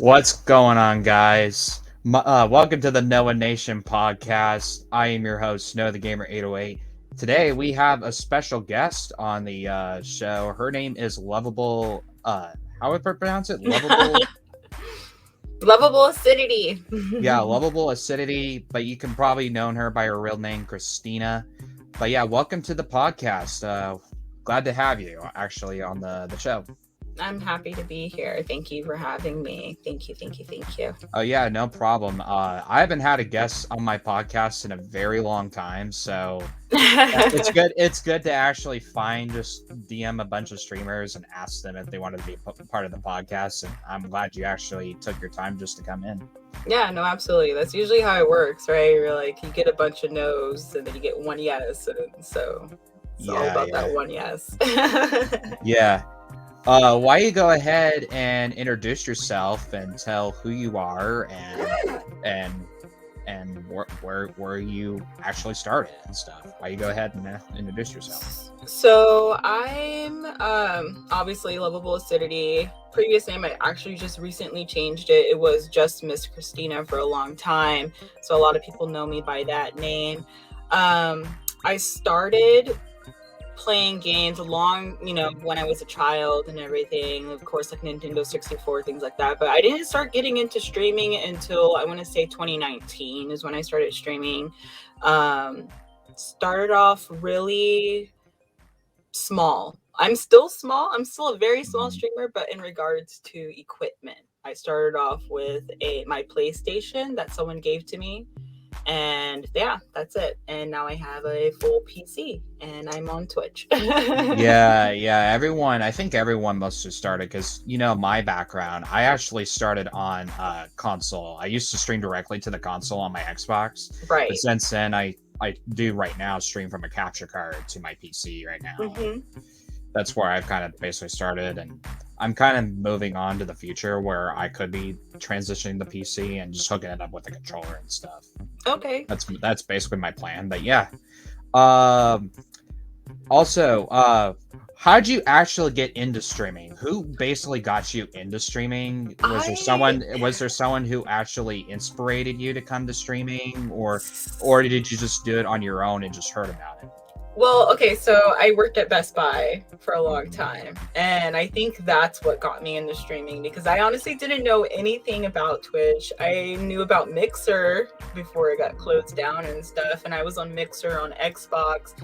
What's going on, guys? Welcome to the Noah Nation podcast. I am your host, Snow the Gamer 808. Today we have a special guest on the show. Her name is Loveable. How would I pronounce it? Loveable. Loveable Acidity. Yeah, Loveable Acidity. But you can probably know her by her real name, Christina. But yeah, welcome to the podcast. Glad to have you actually on the show. I'm happy to be here. Thank you for having me. Thank you. Oh yeah, no problem. I haven't had a guest on my podcast in a very long time, so it's good. It's good to actually just DM a bunch of streamers and ask them if they wanted to be part of the podcast. And I'm glad you actually took your time just to come in. Yeah, no, absolutely. That's usually how it works, right? You're like, you get a bunch of no's and then you get one yes, and so it's all about that one yes. Yeah. Why you go ahead and introduce yourself and tell who you are and where you actually started and stuff. Why you go ahead and introduce yourself? So I'm obviously Loveable Acidity. Previous name, I actually just recently changed it. It was just Miss Christina for a long time, so a lot of people know me by that name. I started playing games when I was a child and everything, of course, like Nintendo 64, things like that, but I didn't start getting into streaming until I want to say 2019 is when I started streaming. Started off really small. I'm still small. I'm still a very small streamer, but in regards to equipment, I started off with my PlayStation that someone gave to me. And yeah, that's it. And now I have a full PC and I'm on Twitch. I think everyone must have started because, my background, I actually started on console. I used to stream directly to the console on my Xbox. Right. But since then, I do right now stream from a capture card to my PC right now. Mm-hmm. That's where I've kind of basically started, and I'm kind of moving on to the future where I could be transitioning the PC and just hooking it up with a controller and stuff. Okay. That's basically my plan. But yeah. Also, how'd you actually get into streaming? Who basically got you into streaming? Was there someone who actually inspired you to come to streaming, or did you just do it on your own and just heard about it? Well, okay, so I worked at Best Buy for a long time, and I think that's what got me into streaming because I honestly didn't know anything about Twitch. I knew about Mixer before it got closed down and stuff, and I was on Mixer on Xbox,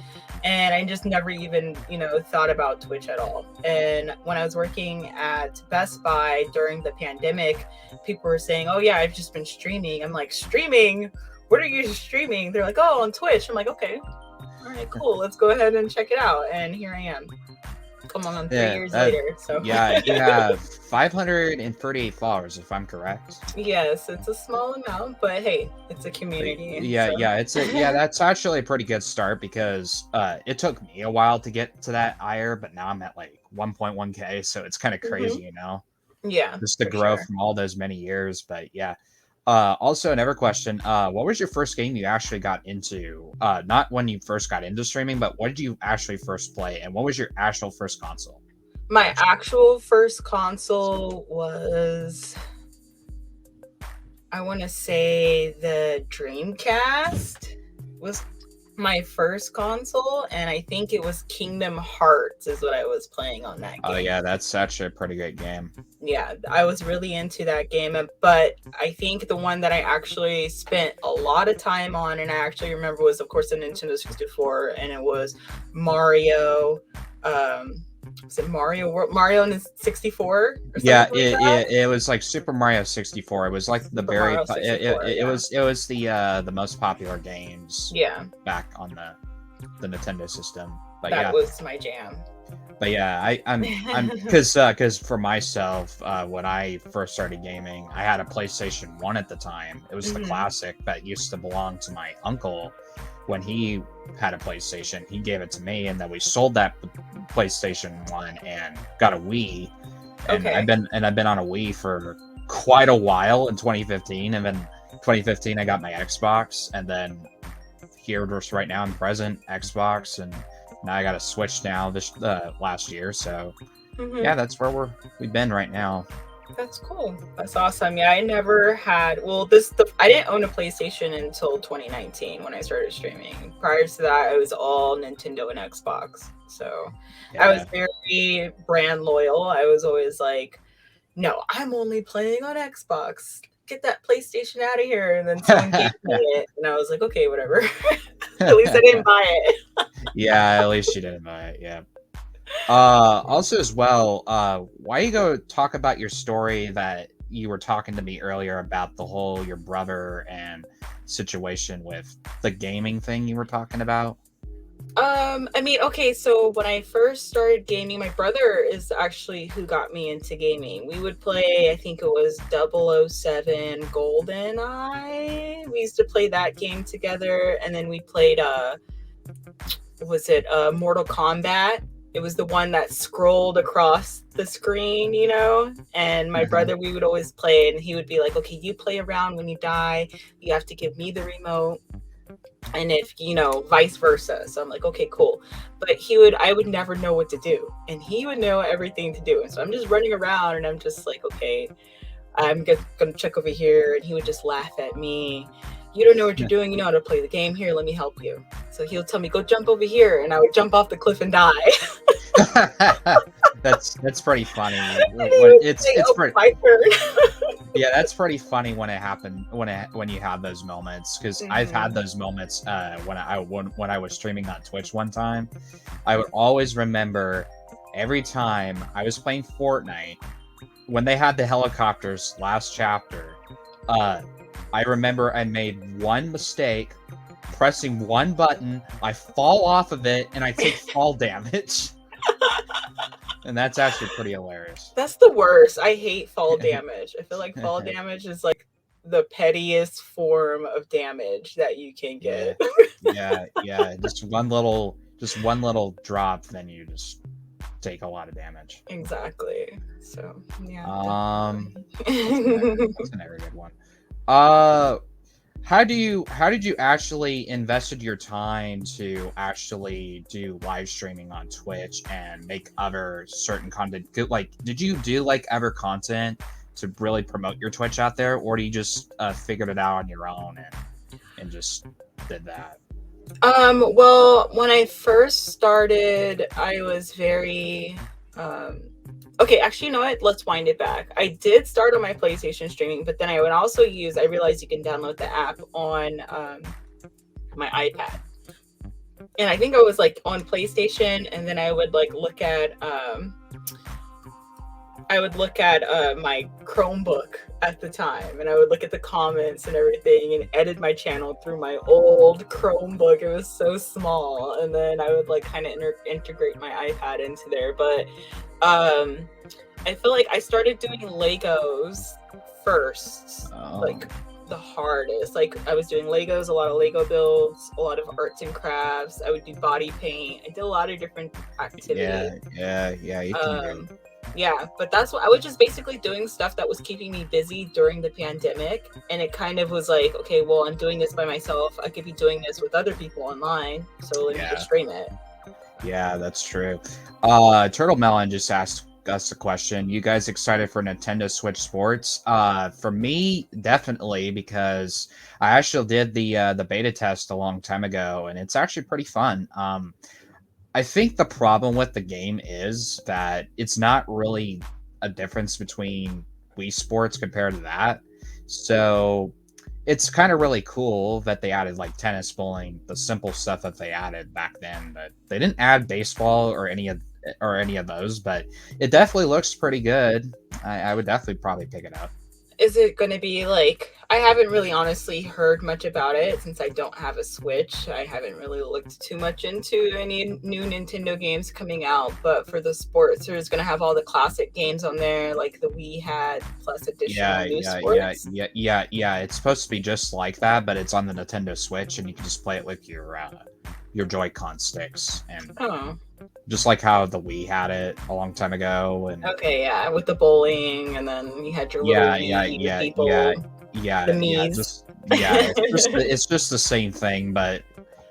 and I just never even, thought about Twitch at all. And when I was working at Best Buy during the pandemic, people were saying, "Oh yeah, I've just been streaming." I'm like, "Streaming? What are you streaming?" They're like, "Oh, on Twitch." I'm like, "Okay. All right, cool. Let's go ahead and check it out." And here I am. Come on, 3 years later. So yeah, you have 538 followers, if I'm correct. Yes, it's a small amount, but hey, it's a community. That's actually a pretty good start because it took me a while to get to that ire, but now I'm at like 1.1k, so it's kind of crazy, Yeah, just to grow from all those many years. But yeah. Also, another question. What was your first game you actually got into? Not when you first got into streaming, but what did you actually first play? And what was your actual first console? My actual first console was, I want to say, the Dreamcast was my first console, and I think it was Kingdom Hearts is what I was playing on that game. Oh yeah, that's actually a pretty great game. Yeah, I was really into that game, but I think the one that I actually spent a lot of time on and I actually remember was, of course, the Nintendo 64, and it was Mario. Was it Mario in 64? It was like Super Mario 64. It was like the it was the most popular games. Yeah. Back on the Nintendo system. But that was my jam. But yeah, I'm because for myself, when I first started gaming, I had a PlayStation 1 at the time. It was the classic that used to belong to my uncle. When he had a PlayStation, he gave it to me, and then we sold that PlayStation 1 and got a Wii. And I've been on a Wii for quite a while in 2015, and then 2015 I got my Xbox, and then here just right now I'm present Xbox, and now I got a Switch now this last year. So yeah, that's where we've been right now. That's cool. That's awesome. Yeah, I never had. Well, I didn't own a PlayStation until 2019 when I started streaming. Prior to that, it was all Nintendo and Xbox. So I was Yeah. very brand loyal. I was always like, "No, I'm only playing on Xbox. Get that PlayStation out of here!" And then someone gave me it, and I was like, "Okay, whatever." At least I didn't buy it. Yeah, at least you didn't buy it. Yeah. Also as well, why you go talk about your story that you were talking to me earlier about the whole your brother and situation with the gaming thing you were talking about? I mean, okay, so when I first started gaming, my brother is actually who got me into gaming. We would play, I think it was 007 GoldenEye. We used to play that game together, and then we played was it Mortal Kombat? It was the one that scrolled across the screen, you know? And my Mhm. brother, we would always play, and he would be like, "Okay, you play around. When you die, you have to give me the remote, and if vice versa." So I'm like, okay, cool. But I would never know what to do, and he would know everything to do, and so I'm just running around, and I'm just like, okay, gonna check over here, and he would just laugh at me. "You don't know what you're doing. You know how to play the game. Here, let me help you." So he'll tell me, "Go jump over here," and I would jump off the cliff and die. That's pretty funny. And he When would say, it's "Oh, pretty my turn." Yeah, that's pretty funny when it happened when you have those moments, because I've had Hmm. those moments when I was streaming on Twitch one time. I would always remember every time I was playing Fortnite when they had the helicopters last chapter. Uh, I remember I made one mistake pressing one button. I fall off of it and I take fall damage, and that's actually pretty hilarious. That's the worst. I hate fall damage. I feel like fall damage is like the pettiest form of damage that you can Yeah, get. yeah. Just one little drop, then you just take a lot of damage. Exactly. So, yeah, Um, definitely. that's a very good one. Uh, how did you actually invested your time to actually do live streaming on Twitch and make other certain content? Like, did you do like other content to really promote your Twitch out there, or do you just figured it out on your own and just did that? Well, when I first started, I was very um okay, actually, you know what? Let's wind it back. I did start on my PlayStation streaming, but then I realized you can download the app on my iPad. And I think I was like on PlayStation, and then I would look at my Chromebook at the time, and I would look at the comments and everything, and edit my channel through my old Chromebook. It was so small, and then I would like kind of integrate my iPad into there. But um, I feel like I started doing Legos first, Oh, like the hardest. Like I was doing Legos, a lot of Lego builds, a lot of arts and crafts. I would do body paint. I did a lot of different activities. yeah. You can do. Um, yeah, but that's what I was just basically doing stuff that was keeping me busy during the pandemic. And it kind of was like, okay, well, I'm doing this by myself. I could be doing this with other people online. So let me just Yeah, stream it. yeah, that's true. Turtle Melon just asked us a question. You guys excited for Nintendo Switch Sports? For me, definitely, because I actually did the beta test a long time ago, and it's actually pretty fun. I think the problem with the game is that it's not really a difference between Wii Sports compared to that. So it's kind of really cool that they added like tennis, bowling, the simple stuff that they added back then. But they didn't add baseball or any of those. But it definitely looks pretty good. I would definitely probably pick it up. Is it going to be like, I haven't really honestly heard much about it since I don't have a Switch. I haven't really looked too much into any new Nintendo games coming out, but for the sports, there's going to have all the classic games on there, like the Wii had, plus additional new sports. Yeah. It's supposed to be just like that, but it's on the Nintendo Switch, and you can just play it with your Joy-Con sticks, and Oh, just like how the Wii had it a long time ago. And okay, yeah, with the bowling, and then you had your little Wii with people, the Mii's. it's just the same thing, but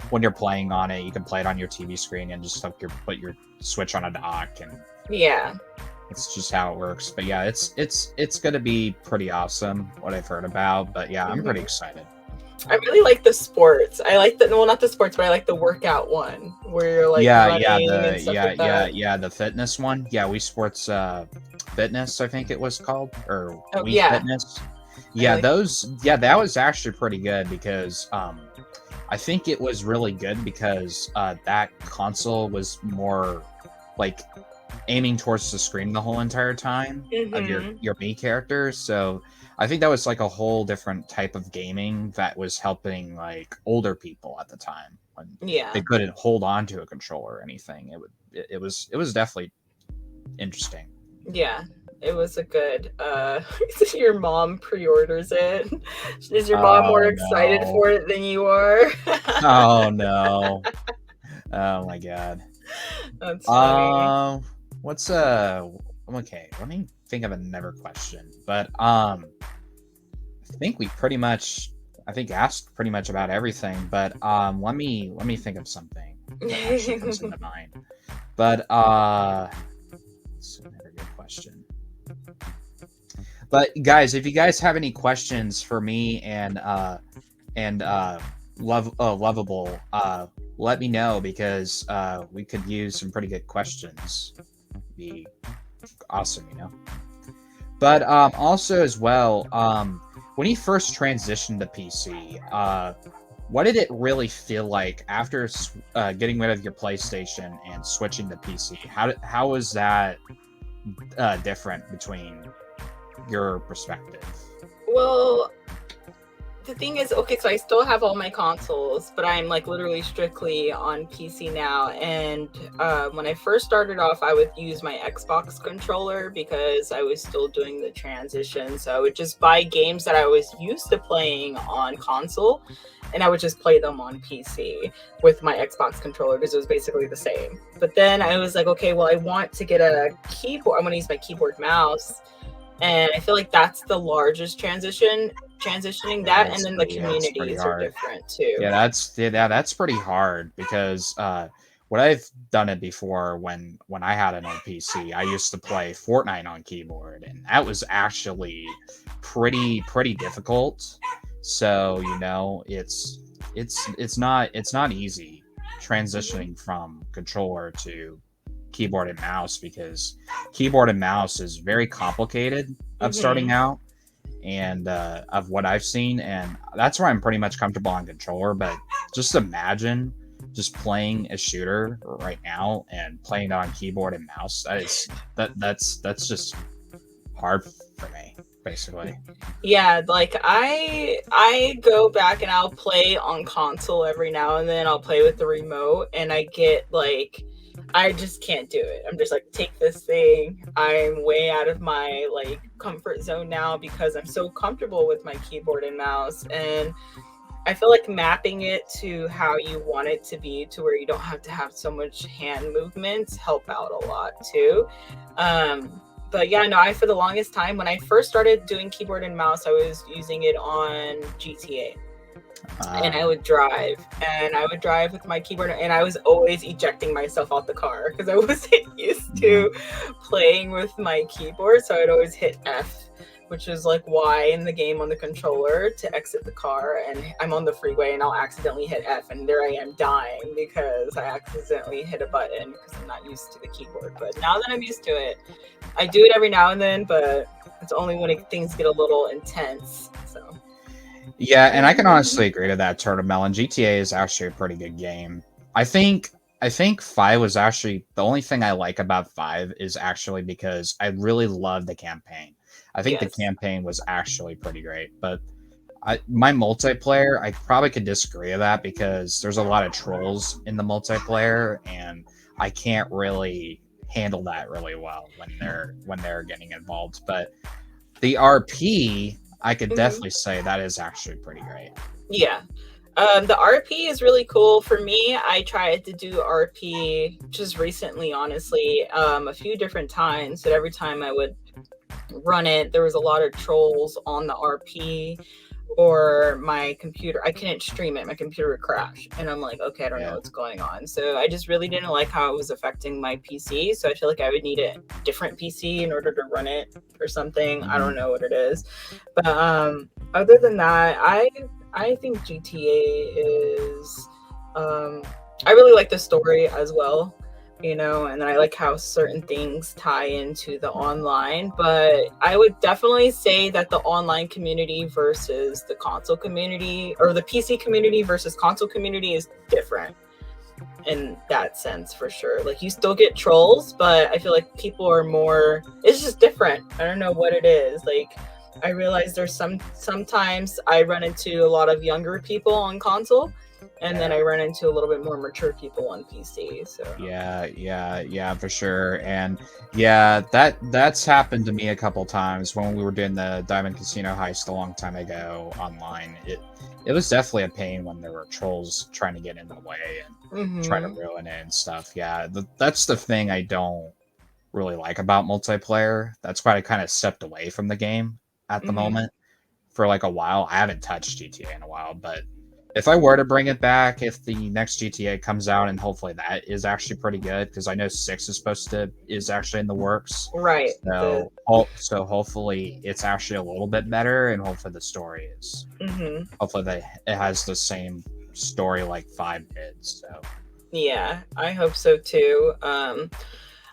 when you're playing on it, you can play it on your TV screen and just put your Switch on a dock. And Yeah. It's just how it works. But yeah, it's gonna be pretty awesome, what I've heard about. But yeah, I'm pretty excited. I really like the sports. I like the, well, not the sports, but I like the workout one where you're like running and stuff like that. The fitness one. Yeah, Wii Sports Fitness, I think it was called, or Oh Wii yeah, Fitness. I Yeah, like. those. Yeah, that was actually pretty good because I think it was really good because that console was more like aiming towards the screen the whole entire time of your Mii character. So I think that was like a whole different type of gaming that was helping like older people at the time when they Yeah, couldn't hold on to a controller or anything. It was definitely interesting. yeah. It was a good. Your mom pre-orders it. Is your mom more Oh excited no. for it than you are? Oh no. Oh my god. That's funny. Um, what's okay, let me think of another question. But I think we pretty much I think asked pretty much about everything, but let me think of something that actually comes into mind. But it's another good question. But guys, if you guys have any questions for me and lovable, let me know because we could use some pretty good questions. Be awesome, you know. But also as well, when you first transitioned to PC, what did it really feel like after getting rid of your PlayStation and switching to PC? How was that different between your perspective? Well, the thing is, okay, so I still have all my consoles, but I'm like literally strictly on PC now. And when I first started off, I would use my Xbox controller because I was still doing the transition. So I would just buy games that I was used to playing on console, and I would just play them on PC with my Xbox controller because it was basically the same. But then I was like, okay, well, I want to get a keyboard. I want to use my keyboard mouse, and I feel like that's the largest transitioning Yeah, that, and then the it's pretty communities are hard. different too. That's pretty hard because what I've done it before when I had an old PC, I used to play Fortnite on keyboard, and that was actually pretty difficult. So you know, it's not easy transitioning from controller to keyboard and mouse because keyboard and mouse is very complicated of starting Hmm. out and of what I've seen, and that's why I'm pretty much comfortable on controller. But just imagine just playing a shooter right now and playing it on keyboard and mouse. That's just hard for me, basically. Yeah, like I go back and I'll play on console every now and then. I'll play with the remote, and I get like I just can't do it. I'm just like, take this thing. I'm way out of my like comfort zone now because I'm so comfortable with my keyboard and mouse, and I feel like mapping it to how you want it to be to where you don't have to have so much hand movements help out a lot too. But yeah, no, I for the longest time when I first started doing keyboard and mouse, I was using it on GTA. And Uh, I would drive with my keyboard, and I was always ejecting myself out the car because I wasn't used mhm. to playing with my keyboard. So I'd always hit F, which is like Y in the game on the controller to exit the car. And I'm on the freeway and I'll accidentally hit F, and there I am dying because I accidentally hit a button because I'm not used to the keyboard. But now that I'm used to it, I do it every now and then, but it's only when things get a little intense. So. Yeah, and I can honestly agree to that, Turtle Melon. GTA is actually a pretty good game. I think five was actually the only thing I like about five is actually because I really love the campaign. I think the Yes. campaign was actually pretty great, but my multiplayer, I probably could disagree with that because there's a lot of trolls in the multiplayer, and I can't really handle that really well when they're getting involved. But the RP, I could Mhm. definitely say that is actually pretty great. Yeah. The RP is really cool for me. I tried to do RP just recently, honestly, a few different times, but every time I would run it, there was a lot of trolls on the RP. or my computer, I couldn't stream it. My computer would crash. And I'm like, okay, I don't know Yeah. what's going on. So I just really didn't like how it was affecting my PC. So I feel like I would need a different PC in order to run it or something. I don't know what it is. But other than that, I think GTA is I really like the story as well, you know, and I like how certain things tie into the online. But I would definitely say that the online community versus the console community, or the PC community versus console community, is different in that sense for sure. Like, you still get trolls, but I feel like people are more, it's just different. I don't know what it is. Like, I realize there's sometimes I run into a lot of younger people on console, and then I run into a little bit more mature people on PC. So Yeah, for sure. And yeah, that's happened to me a couple times when we were doing the Diamond Casino heist a long time ago online. It was definitely a pain when there were trolls trying to get in the way and try to ruin it and stuff. Yeah, that's the thing I don't really like about multiplayer. That's why I kind of stepped away from the game at the moment for like a while. I haven't touched GTA in a while, but if I were to bring it back, if the next GTA comes out, and hopefully that is actually pretty good, because I know 6 is actually in the works. right. So so hopefully it's actually a little bit better, and hopefully the story is hopefully it has the same story like 5 did. So Yeah, I hope so too.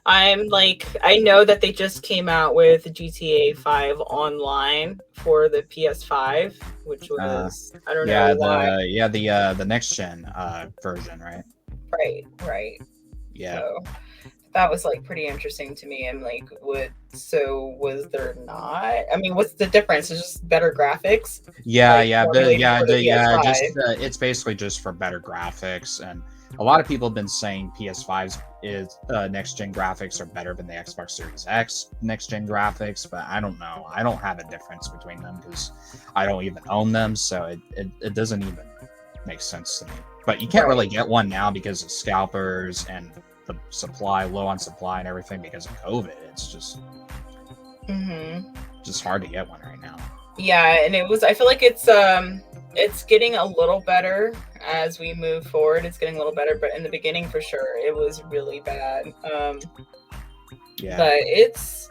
I'm like, I know that they just came out with GTA 5 online for the PS5, which was, I don't know why. the next gen version, right? Right. Yeah. So that was like pretty interesting to me. And like, was there not? I mean, what's the difference? It's just better graphics. Yeah, Like, formulated for the PS5. just it's basically just for better graphics, and a lot of people have been saying PS5's is next gen graphics are better than the Xbox Series X next gen graphics, but I don't know. I don't have a difference between them because I don't even own them, so it doesn't even make sense to me. But you can't really get one now because of scalpers and the supply, low on supply and everything because of COVID. It's just just hard to get one right now. Yeah, and I feel like it's getting a little better as we move forward. It's getting a little better, but in the beginning for sure it was really bad. But it's,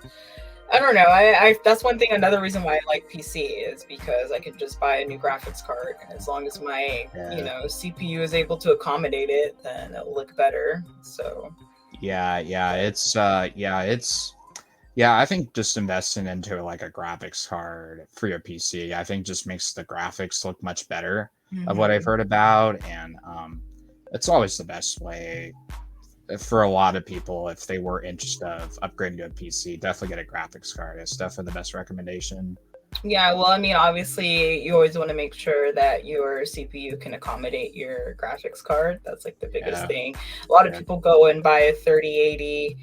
I don't know. I that's one thing. Another reason why I like PC is because I can just buy a new graphics card, and as long as my CPU is able to accommodate it, then it'll look better. So I think just investing into like a graphics card for your PC, I think just makes the graphics look much better of what I've heard about, and it's always the best way for a lot of people if they were interested of upgrading to a PC. Definitely get a graphics card. It's definitely the best recommendation. Yeah, well, I mean, obviously, you always want to make sure that your CPU can accommodate your graphics card. That's like the biggest thing. A lot of people go and buy a 3080,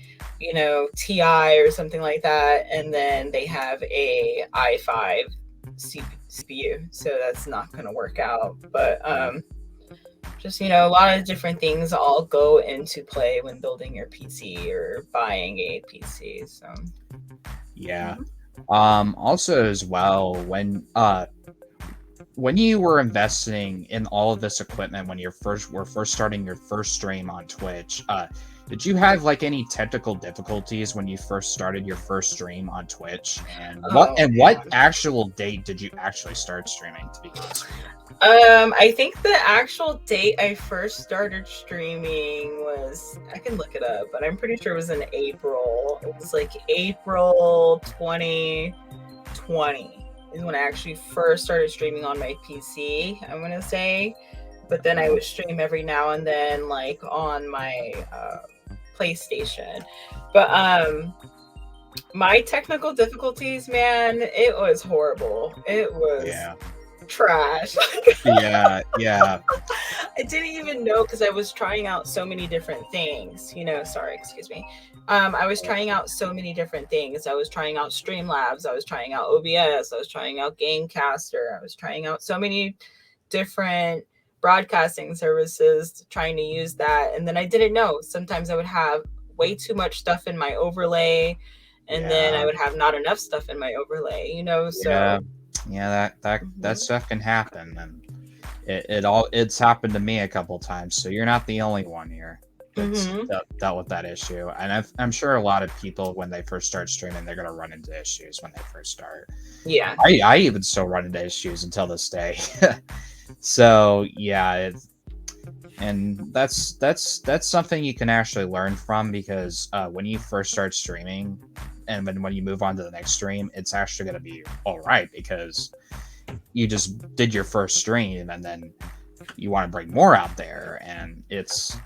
Ti or something like that, and then they have a i5 CPU, so that's not going to work out. But just, a lot of different things all go into play when building your PC or buying a PC. So also as well, when you were investing in all of this equipment, when you were first starting your first stream on Twitch, did you have like any technical difficulties when you first started your first stream on Twitch? And what actual date did you actually start streaming, to be honest? I think the actual date I first started streaming was, I can look it up, but I'm pretty sure it was in April. It was like April 2020 is when I actually first started streaming on my PC, I'm going to say. But then I would stream every now and then, like on my PlayStation. But my technical difficulties, man, it was horrible. It was trash. I didn't even know, because I was trying out so many different things, excuse me. I was trying out so many different things. I was trying out Streamlabs, I was trying out OBS, I was trying out Gamecaster, I was trying out so many different broadcasting services, trying to use that. And then I didn't know, sometimes I would have way too much stuff in my overlay, and then I would have not enough stuff in my overlay, so Yeah, that Hmm. stuff can happen, and it's happened to me a couple times. So you're not the only one here that's Hmm. dealt with that issue. And I'm sure a lot of people, when they first start streaming, they're gonna run into issues when they first start. Yeah. I even still run into issues until this day. So yeah, and that's something you can actually learn from, because when you first start streaming, and when you move on to the next stream, it's actually going to be all right, because you just did your first stream, and then you want to bring more out there, and it's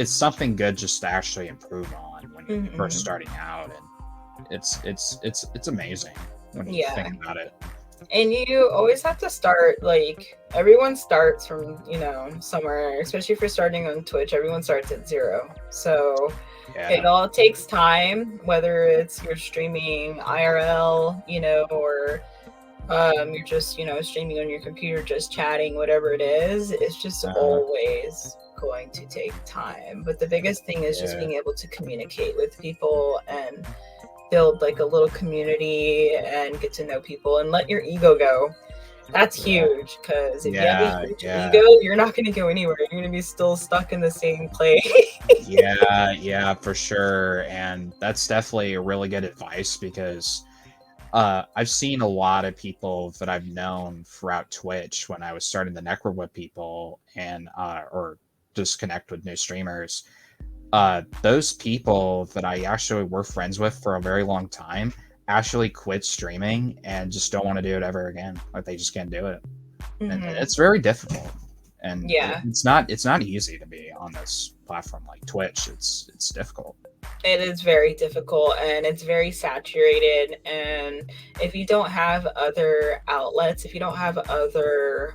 something good just to actually improve on when you're first Hmm. starting out. And it's amazing when you think Yeah. about it. And you always have to start, like, everyone starts from, somewhere, especially if you're starting on Twitch, everyone starts at zero. So it Yeah. all takes time, whether it's you're streaming IRL, or you're just, streaming on your computer, just chatting, whatever it is. It's just uh always going to take time. But the biggest thing is just yeah. being able to communicate with people and build like a little community and get to know people and let your ego go. That's Yeah. huge, because if you have a Yeah. huge ego, Yeah. you're not going to go anywhere. You're going to be still stuck in the same place. Yeah, yeah, for sure. And that's definitely a really good advice, because I've seen a lot of people that I've known throughout Twitch when I was starting to network with people, and or just connect with new streamers. Those people that I actually were friends with for a very long time actually quit streaming and just don't want to do it ever again. Like, they just can't do it, and Hmm. it's very difficult. And Yeah, it's not easy to be on this platform like Twitch. It's difficult. it is very difficult and it's very saturated. And if you don't have other outlets, if you don't have other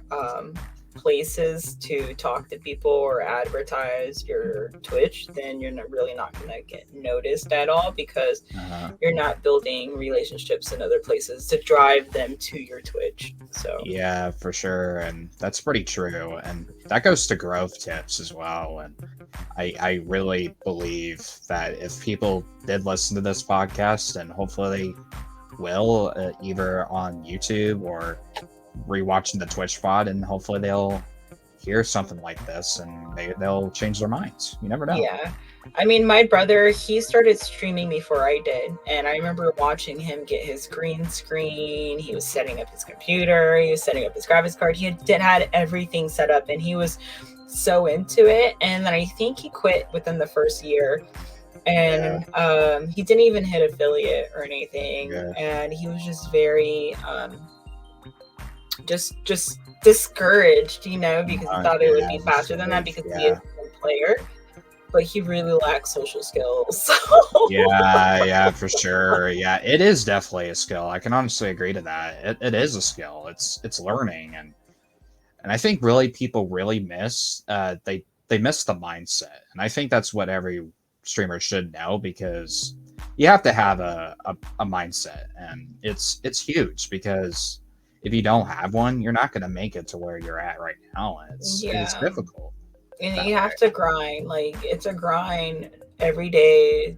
places to talk to people or advertise your Twitch, then you're really not going to get noticed at all, because Uh, you're not building relationships in other places to drive them to your Twitch. So, yeah, for sure, and that's pretty true. And that goes to growth tips as well. And I really believe that if people did listen to this podcast, and hopefully they will, either on YouTube or rewatching the Twitch pod, and hopefully they'll hear something like this, and they'll change their minds. You never know. yeah. I mean, my brother, he started streaming before I did. And I remember watching him get his green screen. He was setting up his computer, he was setting up his graphics card. Had everything set up, and he was so into it. And then I think he quit within the first year. Yeah, And he didn't even hit affiliate or anything. yeah, And he was just very just discouraged, because he thought it would yeah, be faster than that, discouraged. because he is Yeah. a player, but he really lacks social skills. Yeah, yeah, for sure. Yeah, it is definitely a skill. I can honestly agree to that. It is a skill. It's learning, and I think really people really miss they miss the mindset. And I think that's what every streamer should know, because you have to have a mindset, and it's huge, because if you don't have one, you're not going to make it to where you're at right now, and it's Yeah. difficult And that you way. have to grind. Like, it's a grind every day.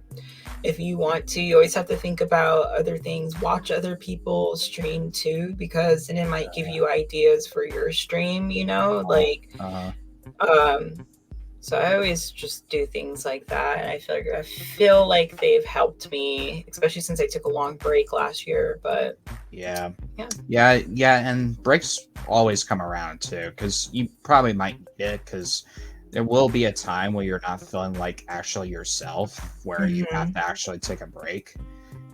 If you want to, you always have to think about other things, watch other people stream too, because then it might give you ideas for your stream, Uh, like, uh, um so I always just do things like that, and I feel like they've helped me, especially since I took a long break last year. But yeah. yeah. Yeah, and breaks always come around too, because you probably might get it, because there will be a time where you're not feeling like actually yourself, where you have Hmm. to actually take a break,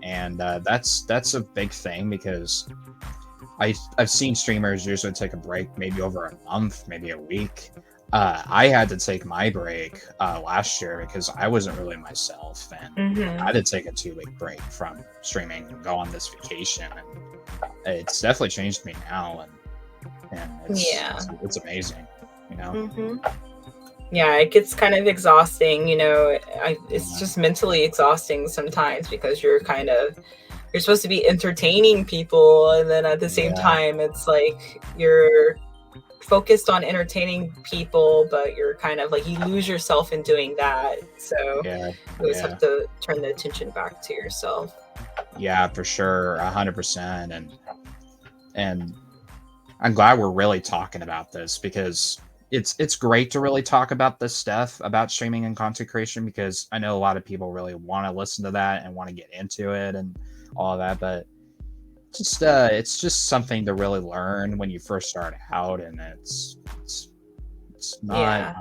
and that's a big thing, because I've seen streamers usually take a break maybe over a month, maybe a week. I had to take my break last year, because I wasn't really myself, and I Hmm. had to take a 2 week break from streaming and go on this vacation, and it's definitely changed me now, and Yeah. it's amazing, you know. Hmm. Yeah, it gets kind of exhausting, it's Uh, just mentally exhausting sometimes, because you're supposed to be entertaining people, and then at the same yeah, time it's like you're focused on entertaining people, but you're kind of like, you lose yourself in doing that. So yeah, you always have yeah, to turn the attention back to yourself. yeah, for sure, 100%. And I'm glad we're really talking about this, because it's great to really talk about this stuff about streaming and content creation, because I know a lot of people really want to listen to that and want to get into it and all that, but it's just something to really learn when you first start out, and it's not Yeah.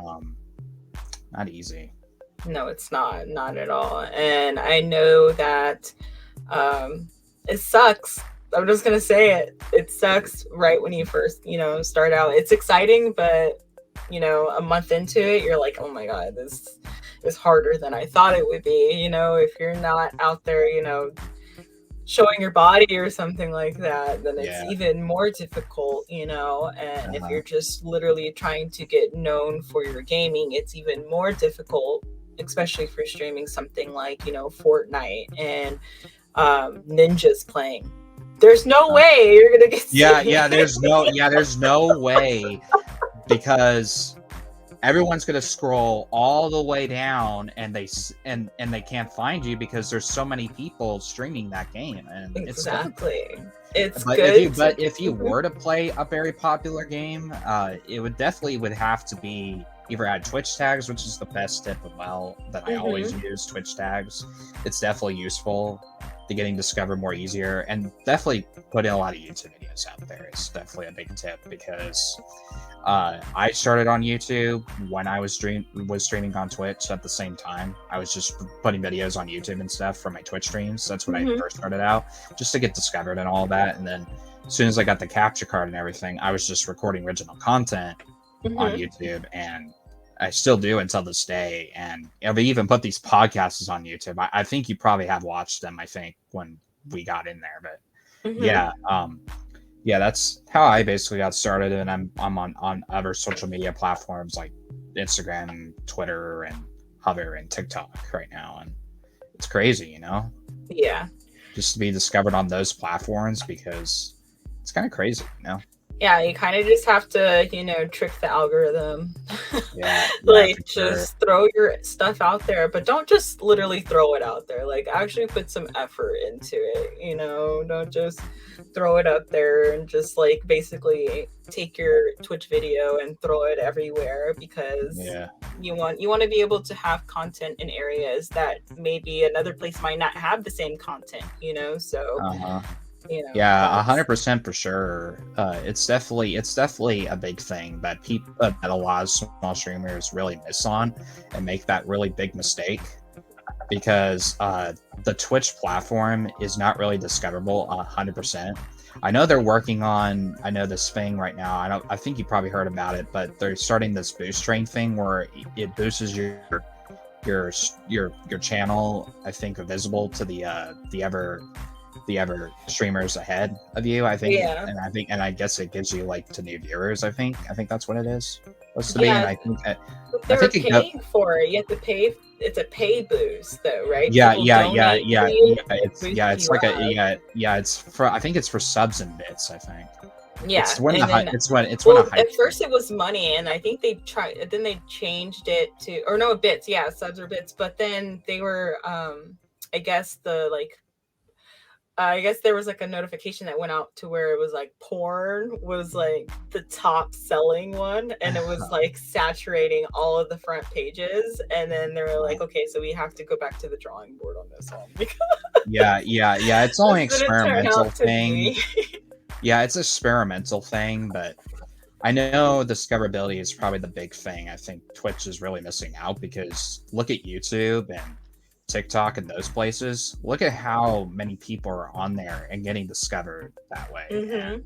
not easy. No, it's not at all. And I know that it sucks. I'm just gonna say it. It sucks right when you first, start out. It's exciting, but a month into it, you're like, oh my god, this is harder than I thought it would be. If you're not out there, showing your body or something like that, then it's Yeah. even more difficult, and if you're just literally trying to get known for your gaming, it's even more difficult, especially for streaming something like, Fortnite and ninjas playing. There's no way you're gonna get seen. There's no way, because everyone's going to scroll all the way down, and they can't find you because there's so many people streaming that game, and Exactly. It's but good. if you were to play a very popular game, it would have to be either add Twitch tags, which is the best tip that I always use. Twitch tags, it's definitely useful to getting discovered more easier, and definitely putting a lot of YouTube videos out there is definitely a big tip, because I started on YouTube when I was streaming on Twitch at the same time. I was just putting videos on YouTube and stuff for my Twitch streams. That's when I first started out, just to get discovered and all that. And then as soon as I got the capture card and everything, I was just recording original content on YouTube, and I still do until this day. And I've even put these podcasts on YouTube. I think you probably have watched them, I think, when we got in there. But yeah, that's how I basically got started, and I'm on other social media platforms like Instagram, Twitter, and Hover, and TikTok right now, and it's crazy, Yeah. just to be discovered on those platforms, because it's kind of crazy, Yeah, you kind of just have to, trick the algorithm. Yeah, Like, for just throw your stuff out there, but don't just literally throw it out there. Like, actually put some effort into it, Don't just throw it up there and just, like, basically take your Twitch video and throw it everywhere, because you want to be able to have content in areas that maybe another place might not have the same content, so... Yeah, 100% for sure. It's definitely a big thing that a lot of small streamers really miss on, and make that really big mistake, because the Twitch platform is not really discoverable 100%. I know they're working on this thing right now. I think you probably heard about it, but they're starting this boost train thing where it boosts your channel, I think, visible to the other streamers ahead of you, I think. Yeah. And I guess it gives you, like, to new viewers. I think that's what it is supposed to be. And I think they're paying for it. You have to pay. It's a pay boost, though, right? Yeah. It's for, I think it's for subs and bits, I think. Yeah. It's when at first it was money, and I think then they changed it to, or no, bits. Yeah, subs or bits. But then they were, I guess I guess there was like a notification that went out to where it was like porn was like the top selling one, and it was like saturating all of the front pages. And then they were like, okay, so we have to go back to the drawing board on this one. Yeah. It's only experimental thing. Yeah, it's an experimental thing, but I know discoverability is probably the big thing. I think Twitch is really missing out, because look at YouTube and TikTok and those places. Look at how many people are on there and getting discovered that way, and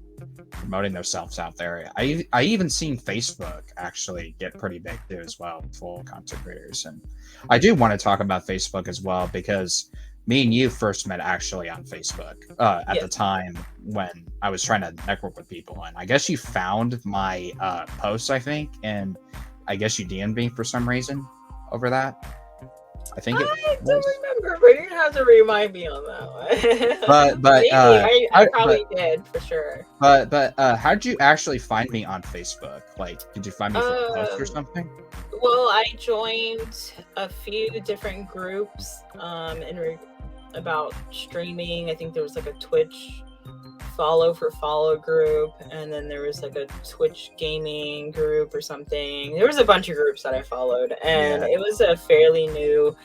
promoting themselves out there. I even seen Facebook actually get pretty big too as well, full content creators. And I do want to talk about Facebook as well, because me and you first met actually on Facebook at the time when I was trying to network with people, and I guess you found my posts, I think, and I guess you DM'd me for some reason over that. I think I don't remember, but you're gonna have to remind me on that one. But I probably did for sure. But how did you actually find me on Facebook? Like, did you find me from a post or something? Well, I joined a few different groups about streaming. I think there was like a Twitch follow for follow group, and then there was like a Twitch gaming group or something. There was a bunch of groups that I followed, and it was a fairly new,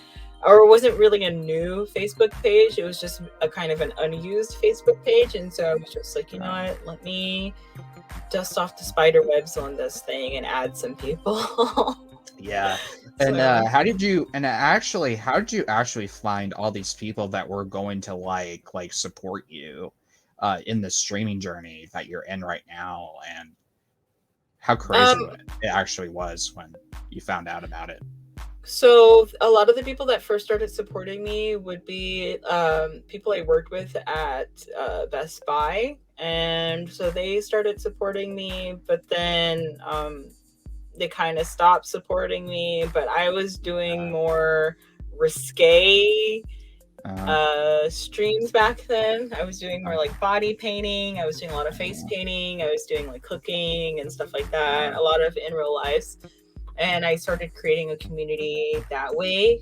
or it wasn't really a new Facebook page. It was just a kind of an unused Facebook page, and so I was just like, you know what, let me dust off the spider webs on this thing and add some people. Yeah. And how did you actually find all these people that were going to like support you in the streaming journey that you're in right now, and how crazy it actually was when you found out about it? So a lot of the people that first started supporting me would be people I worked with at Best Buy, and so they started supporting me, but then they kind of stopped supporting me. But I was doing more risque streams back then. I was doing more like body painting. I was doing a lot of face painting. I was doing like cooking and stuff like that. A lot of in real lives. And I started creating a community that way.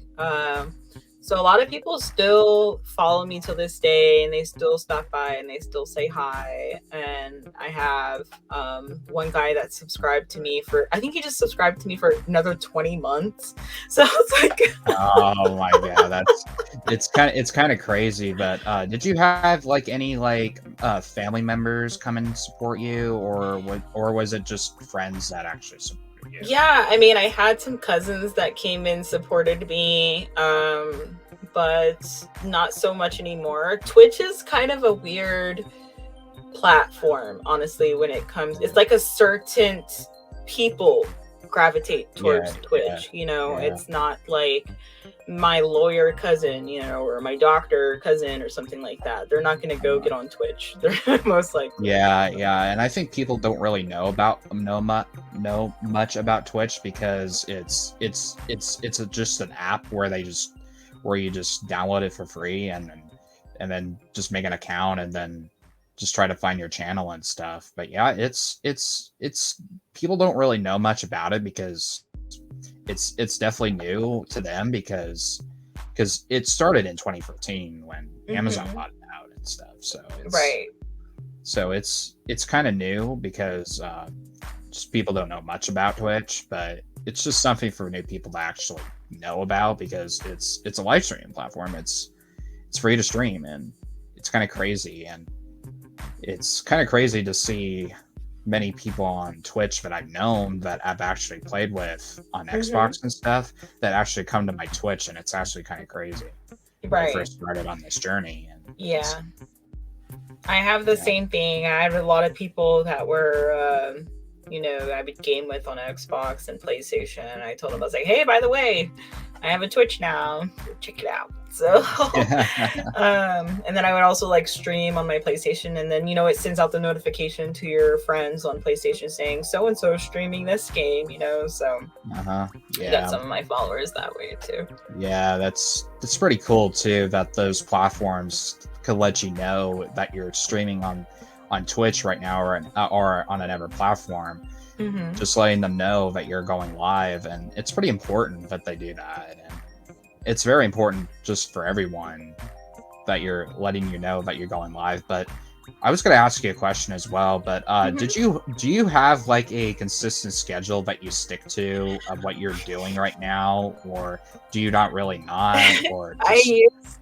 So a lot of people still follow me to this day, and they still stop by and they still say hi. And I have one guy that subscribed to me for, I think he just subscribed to me for another 20 months. So it's like, oh my god, it's kind of crazy. But did you have like any like family members come and support you, or was it just friends that actually supported you? Yeah, I mean, I had some cousins that came in, supported me, but not so much anymore. Twitch is kind of a weird platform, honestly, when it comes, it's like a certain people gravitate towards Twitch, you know. It's not like my lawyer cousin, you know, or my doctor cousin or something like that. They're not going to go get on Twitch. They're most likely. Yeah, and I think people don't really know much about Twitch, because it's just an app where you just download it for free and then just make an account and then just try to find your channel and stuff. But yeah, it's people don't really know much about it, because it's definitely new to them, because it started in 2014 when Amazon bought it out and stuff. So it's kind of new, because just people don't know much about Twitch, but it's just something for new people to actually know about, because it's a live streaming platform. It's free to stream, and it's kind of crazy. And it's kind of crazy to see many people on Twitch that I've known, that I've actually played with on Xbox and stuff, that actually come to my Twitch, and it's actually kind of crazy. When I first started on this journey. And I have the same thing. I have a lot of people that were you know, I would game with on Xbox and PlayStation, and I told them, I was like, hey, by the way, I have a Twitch now, check it out. So and then I would also like stream on my PlayStation, and then, you know, it sends out the notification to your friends on PlayStation saying so and so streaming this game, you know. So I got some of my followers that way too. Yeah, that's pretty cool too, that those platforms could let you know that you're streaming on Twitch right now, or on another platform. Just letting them know that you're going live, and it's pretty important that they do that. And it's very important just for everyone that you're letting you know that you're going live. But I was going to ask you a question as well, but do you have like a consistent schedule that you stick to of what you're doing right now, or do you not really or just...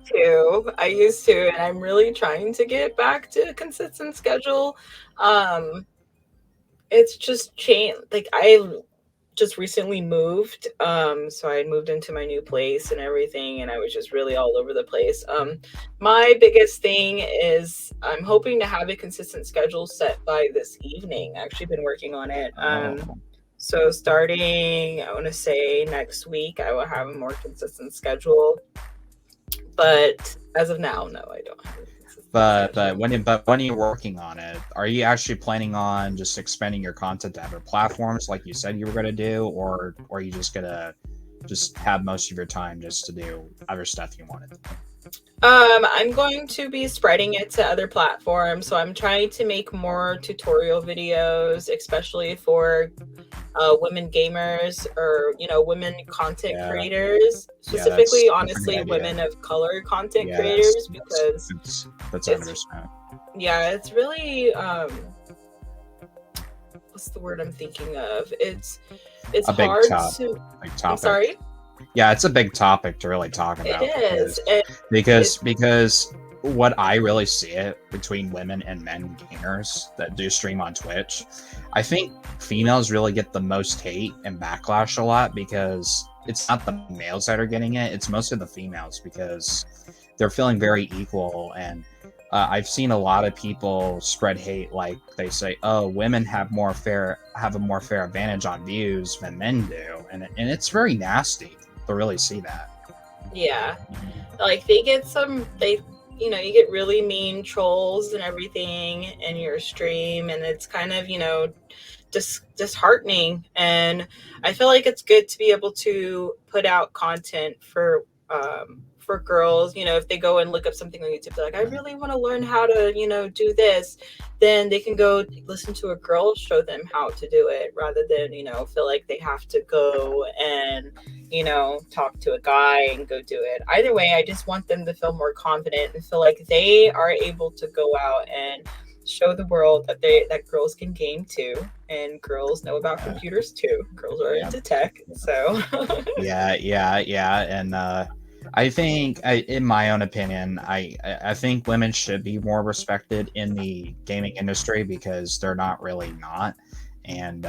I used to, and I'm really trying to get back to a consistent schedule. It's just changed. Like, I just recently moved, so I moved into my new place and everything, and I was just really all over the place. My biggest thing is I'm hoping to have a consistent schedule set by this evening. I've actually been working on it. So starting, I want to say next week, I will have a more consistent schedule. But as of now, no, I don't have it. But when you're working on it, are you actually planning on just expanding your content to other platforms like you said you were going to do, or are you just going to just have most of your time just to do other stuff you wanted to do? I'm going to be spreading it to other platforms. So I'm trying to make more tutorial videos, especially for women gamers, or, you know, women content creators, specifically, honestly, women of color content creators, because that's 100%. Yeah, it's really what's the word I'm thinking of? It's A big hard to. big I'm topic. sorry. Yeah, it's a big topic to really talk It about is. because It's what I really see it between women and men gamers that do stream on Twitch, I think females really get the most hate and backlash a lot because it's not the males that are getting it, it's mostly the females because they're feeling very equal. And I've seen a lot of people spread hate, like they say, "Oh, women have a more fair advantage on views than men do," and it's very nasty to really see that. yeah. Like they get some they you get really mean trolls and everything in your stream, and it's kind of, disheartening. And I feel like it's good to be able to put out content for girls. If they go and look up something on YouTube, they're like, I really want to learn how to do this, then they can go listen to a girl show them how to do it, rather than feel like they have to go and talk to a guy and go do it. Either way, I just want them to feel more confident and feel like they are able to go out and show the world that girls can game too, and girls know about Yeah, computers too. Girls are yeah, into tech, so yeah, and I think, in my own opinion, I think women should be more respected in the gaming industry because they're not really not, and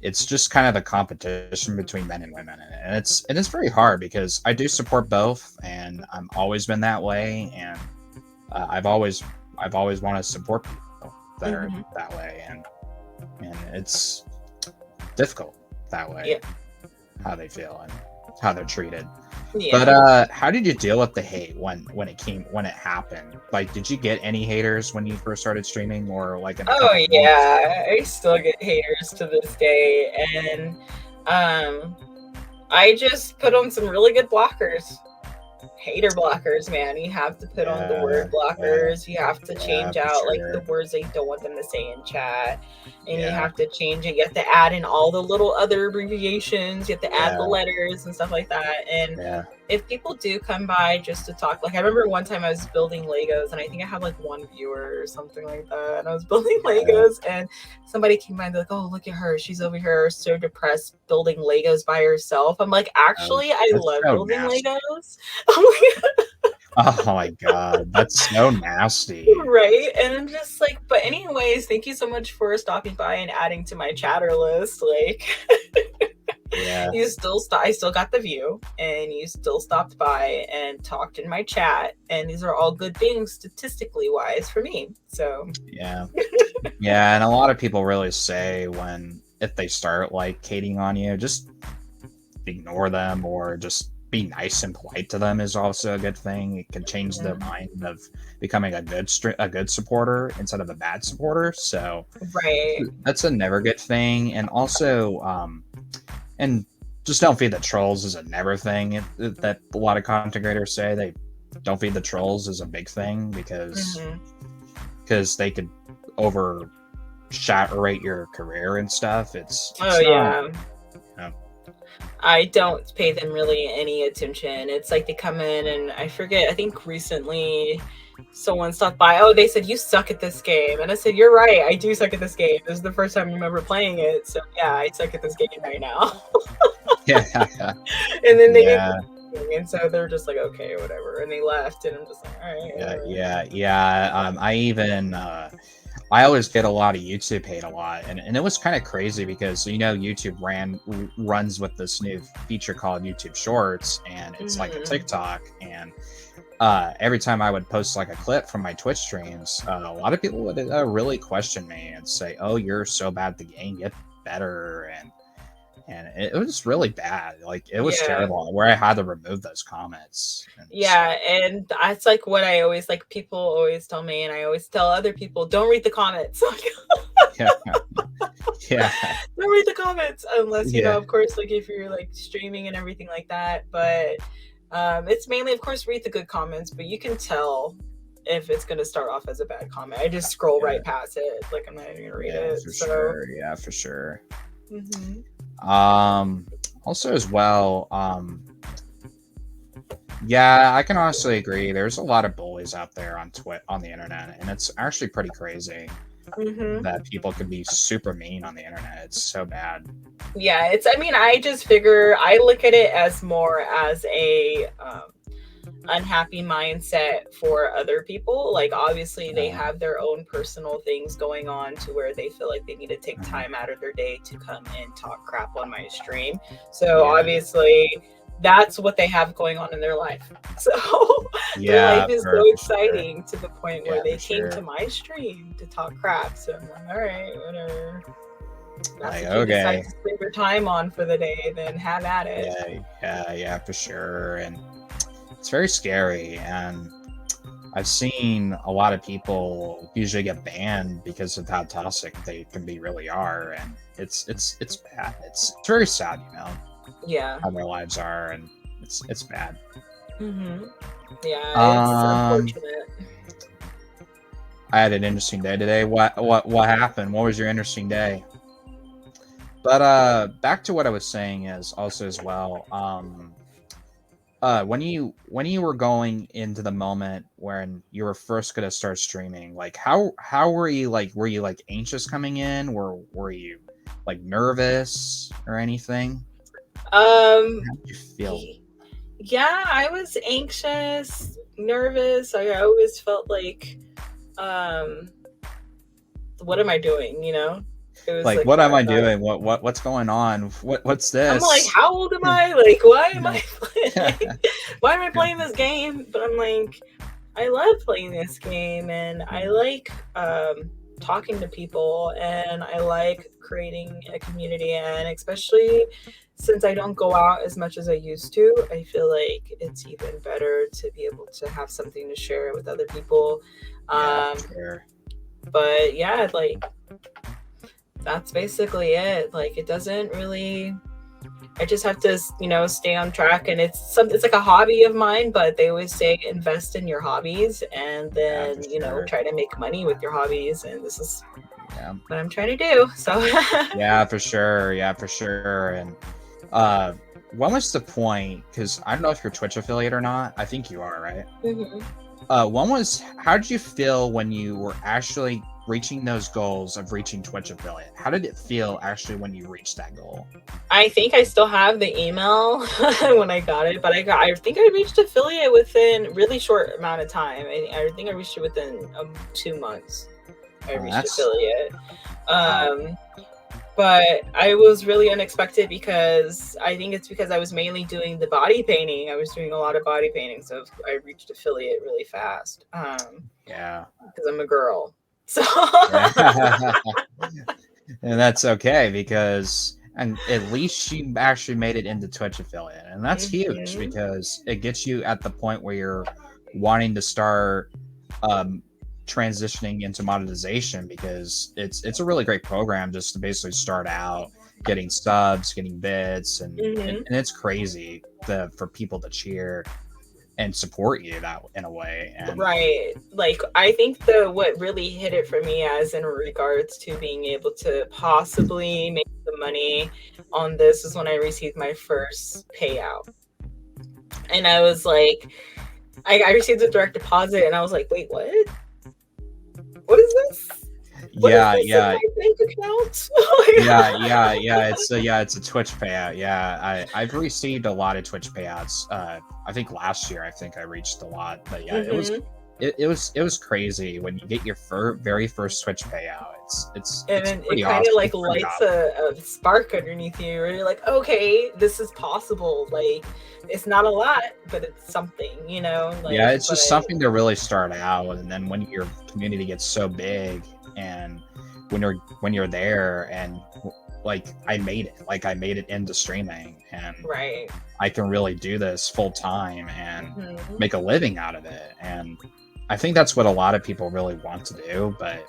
it's just kind of a competition between men and women, and it's very hard because I do support both, and I'm always been that way, and I've always wanted to support people that are hmm that way, and it's difficult that way, yeah, how they feel and how they're treated. But yeah. how did you deal with the hate when it happened? Like, did you get any haters when you first started streaming, or like in a Oh couple months? yeah, I still get haters to this day, and um, I just put on some really good blockers. Hater blockers, man. You have to put on the Yeah, word yeah, blockers. You have to yeah, change for out like the sure. words that you don't want them to say in chat. And you Yeah, have to change it. You have to add in all the little other abbreviations. You have to add the yeah, letters and stuff like that. And yeah. if people do come by just to talk, like I remember one time I was building Legos and I think I had like one viewer or something like that. And I was building Yeah. Legos and somebody came by and they're like, oh, look at her. She's over here so depressed building Legos by herself. I'm like, Oh, actually, I that's love so building nasty. Legos. Oh my god, that's so nasty. Right. And I'm just like, but anyways, thank you so much for stopping by and adding to my chatter list. Like Yeah, I still got the view and you still stopped by and talked in my chat. And these are all good things statistically wise for me. So yeah, yeah. And a lot of people really say when if they start like hating on you, just ignore them or just be nice and polite to them is also a good thing. It can change their yeah. mind of becoming a good supporter instead of a bad supporter. So Right. that's a never good thing. And also, and just don't feed the trolls is a never thing. That a lot of content creators say they don't feed the trolls is a big thing hmm because they could overshaturate your career and stuff. Oh It's not. yeah. You know, I don't pay them really any attention. It's like they come in and I forget, I think recently someone stopped by. Oh, they said, you suck at this game. And I said, you're right. I do suck at this game. This is the first time I remember playing it. So yeah, I suck at this game right now. yeah, And then they didn't. yeah, And so they're just like, okay, whatever. And they left. And I'm just like, all right, yeah, whatever. yeah, yeah. I always get a lot of YouTube hate a lot, and it was kind of crazy because YouTube runs with this new feature called YouTube Shorts, and it's like a hmm TikTok, and every time I would post like a clip from my Twitch streams, a lot of people would really question me and say, "Oh, you're so bad at the game, get better," and it was really bad. Like it was Yeah. terrible, where I had to remove those comments and Yeah, stuff. and that's like what I always like. People always tell me, and I always tell other people, don't read the comments. Yeah, yeah, Don't read the comments unless yeah, of course, like if you're like streaming and everything like that. But it's mainly, of course, read the good comments. But you can tell if it's going to start off as a bad comment. I just scroll yeah, right past it, like I'm not even gonna read yeah, it. for So. sure. Yeah, for sure. hmm Also as well, yeah, I can honestly agree. There's a lot of bullying bullies out there on on the internet, and it's actually pretty crazy that people can be super mean on the internet. It's so bad. Yeah, I mean, I just figure I look at it as more as a unhappy mindset for other people. Like, obviously they have their own personal things going on to where they feel like they need to take time out of their day to come and talk crap on my stream. So obviously that's what they have going on in their life. So their life is so exciting to the point where they came to my stream to talk crap. So I'm like, all right, whatever. That's what you decide to spend your time on for the day, then have at it. Yeah, for sure. And it's very scary, and I've seen a lot of people usually get banned because of how toxic they can be really are, and it's bad. It's very sad, you know. Yeah. How their lives are, and it's bad. Yeah, it's unfortunate. I had an interesting day today. What happened? What was your interesting day? But back to what I was saying is also as well. When you were going into the moment when you were first gonna start streaming, like how were you like? Were you like anxious coming in? Were you like nervous or anything? How did you feel? Yeah, I was anxious, nervous. I always felt like, what am I doing? You know, it was like what am I doing? What's going on? What's this? I'm like, how old am I? Like, why am I playing? Why am I playing this game? But I'm like, I love playing this game, and I like talking to people, and I like creating a community, and especially since I don't go out as much as I used to, I feel like it's even better to be able to have something to share with other people. But yeah, like that's basically it. Like, it doesn't really, I just have to, you know, stay on track, and it's like a hobby of mine, but they always say invest in your hobbies, and then you know, try to make money with your hobbies, and this is what I'm trying to do. So yeah, for sure. And when was the point, because I don't know if you're Twitch affiliate or not. I think you are, right? How did you feel when you were actually reaching those goals of reaching Twitch affiliate? How did it feel actually when you reached that goal? I think I still have the email when I got it, but I think I reached affiliate within a really short amount of time. I think I reached it within 2 months. I reached affiliate. But I was really unexpected, because I think it's because I was mainly doing the body painting. I was doing a lot of body painting, so I reached affiliate really fast. Because I'm a girl. So and that's okay, because at least you actually made it into Twitch affiliate, and that's huge, because it gets you at the point where you're wanting to start transitioning into monetization, because it's a really great program just to basically start out getting subs, getting bits, and it's crazy for people to cheer and support you that in a way. And right, like I think what really hit it for me, as in regards to being able to possibly make the money on this, is when I received my first payout, and I was like, I received a direct deposit, and I was like, wait, what is this? Yeah. Bank account? It's a Twitch payout. I've received a lot of Twitch payouts. I think last year I reached a lot, but it was crazy when you get your very first Twitch payout. It's kind of like lights a spark underneath you, where you're like, okay, this is possible. Like, it's not a lot, but it's something, you know. Like, it's just something to really start out, and then when your community gets so big, and when you're there, and like I made it into streaming, and I can really do this full time and make a living out of it. And I think that's what a lot of people really want to do, but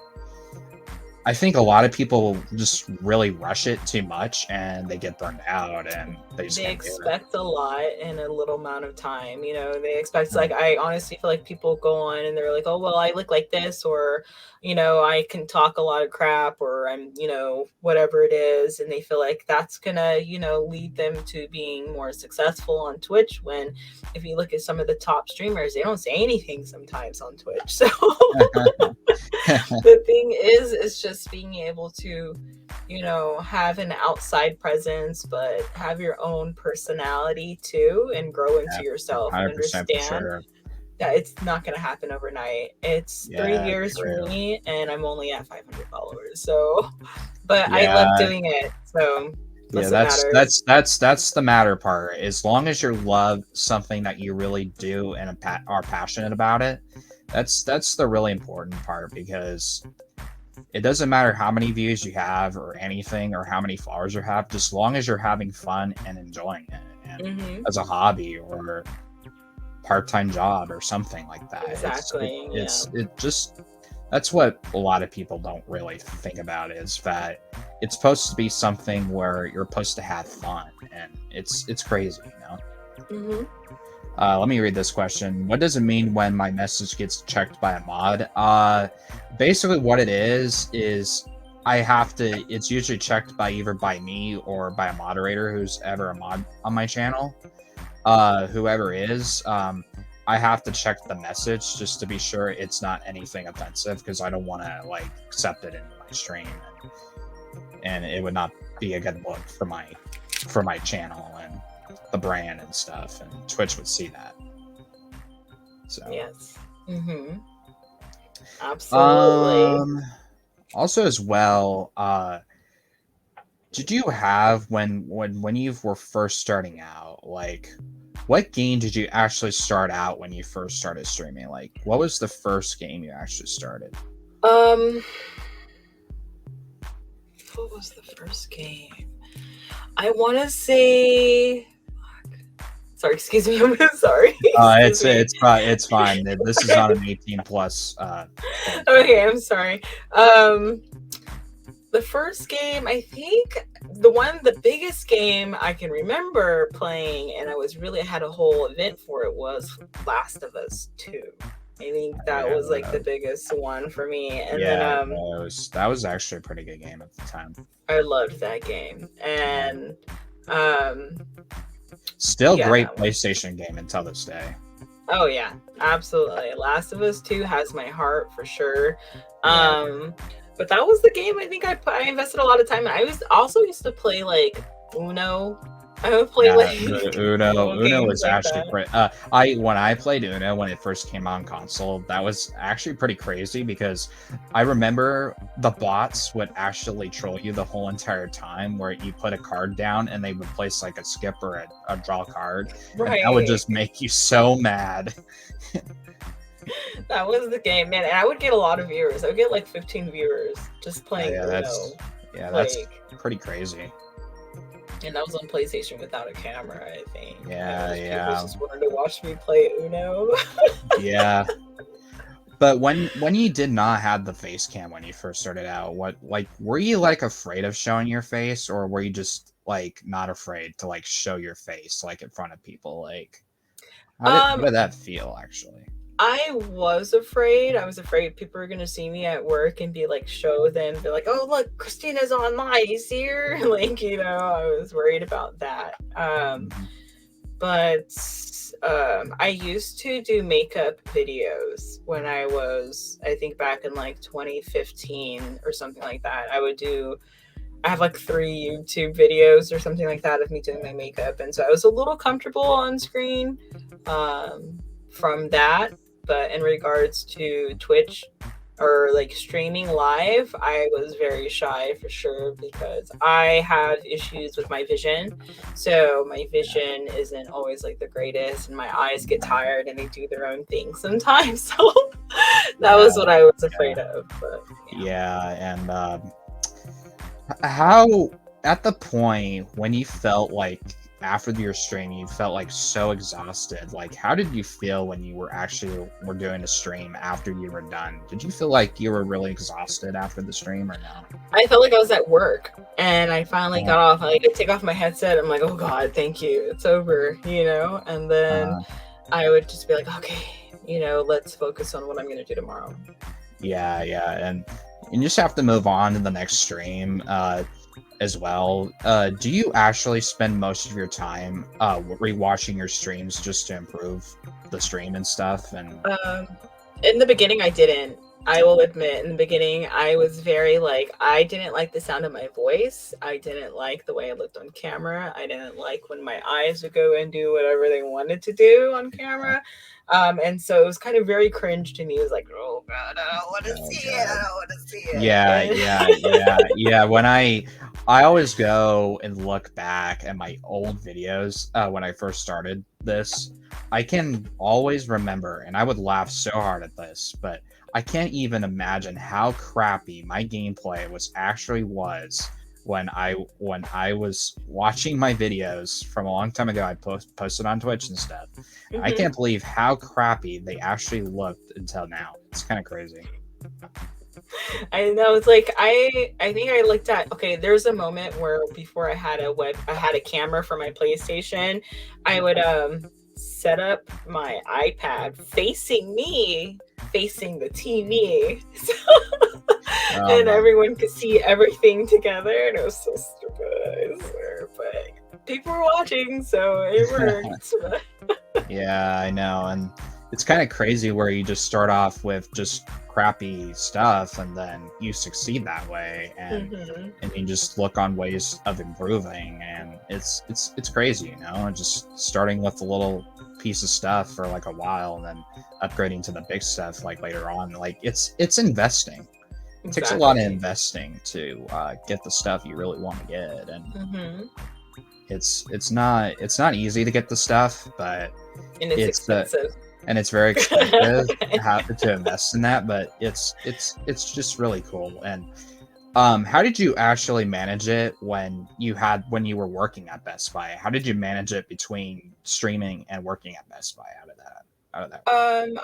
I think a lot of people just really rush it too much and they get burned out and they just They can't do it. expect a lot in a little amount of time. They expect, Mm. like, I honestly feel like people go on and they're like, oh, well, I look like this, or, I can talk a lot of crap, or I'm, whatever it is. And they feel like that's gonna, lead them to being more successful on Twitch. When if you look at some of the top streamers, they don't say anything sometimes on Twitch. So the thing is just being able to have an outside presence, but have your own personality too, and grow into Yeah, yourself and 100% for understand sure. that it's not going to happen overnight. It's 3 Yeah, years for true. me, and I'm only at 500 followers. So, but I love Yeah, doing it. So, yeah, that's what matters. that's the matter part. As long as you love something that you really do and are passionate about it, that's the really important part, because it doesn't matter how many views you have or anything, or how many followers you have, just as long as you're having fun and enjoying it, and Hmm. as a hobby or part-time job or something like that. Exactly. Yeah. It just that's what a lot of people don't really think about, is that it's supposed to be something where you're supposed to have fun, and it's crazy, you know. Hmm. Let me read this question. What does it mean when my message gets checked by a mod? Basically, what it is I have to. It's usually checked by either by me or by a moderator who's ever a mod on my channel. Whoever is, I have to check the message just to be sure it's not anything offensive, because I don't want to like accept it in my stream, and it would not be a good look for my channel and the brand and stuff, and Twitch would see that. So Yes. Hmm. Absolutely. um also as well, did you have when you were first starting out, like what game did you actually start out when you first started streaming? Like what was the first game you actually started? Um, what was the first game? I want to say. Sorry, excuse me. I'm sorry. Excuse me. It's fine. This is on an 18 plus thing. Okay, I'm sorry. The first game, I think the biggest game I can remember playing, and I had a whole event for it, was Last of Us 2. I think that Yeah, was like the biggest one for me. And then yeah, that was actually a pretty good game at the time. I loved that game. And um Still yeah, great that one. PlayStation game until this day. Oh yeah, absolutely. Last of Us 2 has my heart for sure. Yeah. But that was the game I think I invested a lot of time in. I was also used to play like Uno. I would play like Uno games was like actually that. pretty. When I played Uno when it first came on console, that was actually pretty crazy, because I remember the bots would actually troll you the whole entire time, where you put a card down and they would place like a skip or a draw card, and that would Right. just make you so mad. That was the game, man. And I would get a lot of viewers. I would get like 15 viewers just playing Yeah, Uno. that's Like, pretty crazy. and that was on PlayStation without a camera, I think. Yeah, People yeah, just wanted to watch me play Uno. yeah. But when you did not have the face cam when you first started out, were you like afraid of showing your face, or were you just like not afraid to like show your face like in front of people? Like how um, did that feel actually? I was afraid. I was afraid people were gonna see me at work and be like, show them, be like, "Oh, look, Christina's online. You see her?" Like, I was worried about that. Mhm. But I used to do makeup videos when I think back in like 2015 or something like that. I have like 3 YouTube videos or something like that of me doing my makeup. And so I was a little comfortable on screen from that. But in regards to Twitch or like streaming live, I was very shy for sure, because I have issues with my vision. So my vision isn't always like the greatest, and my eyes get tired and they do their own thing sometimes. So that Yeah, was what I was yeah, afraid of. But yeah. yeah. And how, at the point when you felt like after your stream you felt like so exhausted. Like, how did you feel when you were doing a stream after you were done? Did you feel like you were really exhausted after the stream or no? I felt like I was at work, and I finally got off. I take off my headset. I'm like, oh God, thank you, it's over, and then I would just be like, okay, let's focus on what I'm gonna do tomorrow. Yeah, and you just have to move on to the next stream as well. Do you actually spend most of your time rewatching your streams just to improve the stream and stuff? And in the beginning, I didn't. I will admit, in the beginning, I was very I didn't like the sound of my voice. I didn't like the way I looked on camera. I didn't like when my eyes would go and do whatever they wanted to do on camera. And so it was kind of very cringe to me. It was like, oh God, I don't want to see it. I don't want to see it. Yeah. When I always go and look back at my old videos when I first started this, I can always remember, and I would laugh so hard at this, but I can't even imagine how crappy my gameplay was when I was watching my videos from a long time ago. I posted on Twitch and stuff. Mm-hmm. I can't believe how crappy they actually looked until now. It's kind of crazy. I know. It's like I think I looked at, okay, there's a moment where before I had a camera for my PlayStation, I would set up my iPad facing the TV, and everyone could see everything together, and it was so stupid, I swear, but people were watching, so it worked. Yeah, I know, and it's kind of crazy where you just start off with just crappy stuff and then you succeed that way, and you just look on ways of improving, and it's crazy, just starting with a little piece of stuff for like a while and then upgrading to the big stuff like later on. Like it's investing. It takes a lot of investing to get the stuff you really want to get, and it's not easy to get the stuff, but it's expensive. And it's very expensive to invest in that, but it's just really cool. And how did you actually manage it when you were working at Best Buy? How did you manage it between streaming and working at Best Buy out of that?